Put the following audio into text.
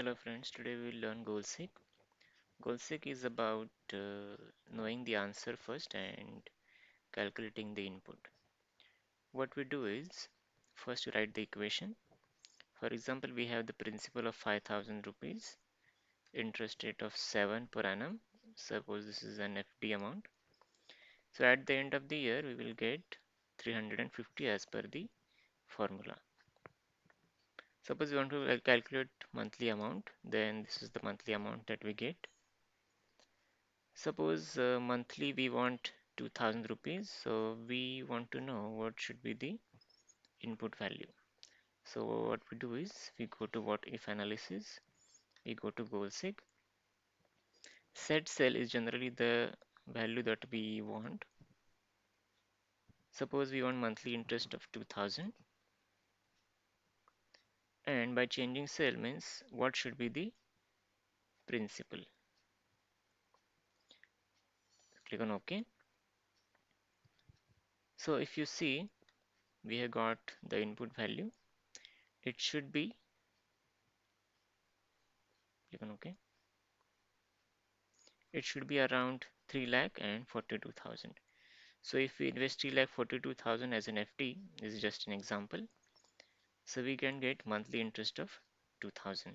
Hello friends, today we will learn goal-seek. Goal-seek is about knowing the answer first and calculating the input. What we do is, first we write the equation. For example, we have the principal of 5,000 rupees, interest rate of 7 per annum. Suppose this is an FD amount. So at the end of the year, we will get 350 as per the formula. Suppose we want to calculate monthly amount, then this is the monthly amount that we get. Suppose monthly we want 2000 rupees, so we want to know what should be the input value. So what we do is we go to what if analysis, we go to goal-seek. Set cell is generally the value that we want. Suppose we want monthly interest of 2000, and by changing cell means what should be the principal. Click on OK. So if you see, we have got the input value. It should be, click on OK. It should be around 3,42,000. So if we invest 3,42,000 as an FD, this is just an example. So we can get monthly interest of 2000.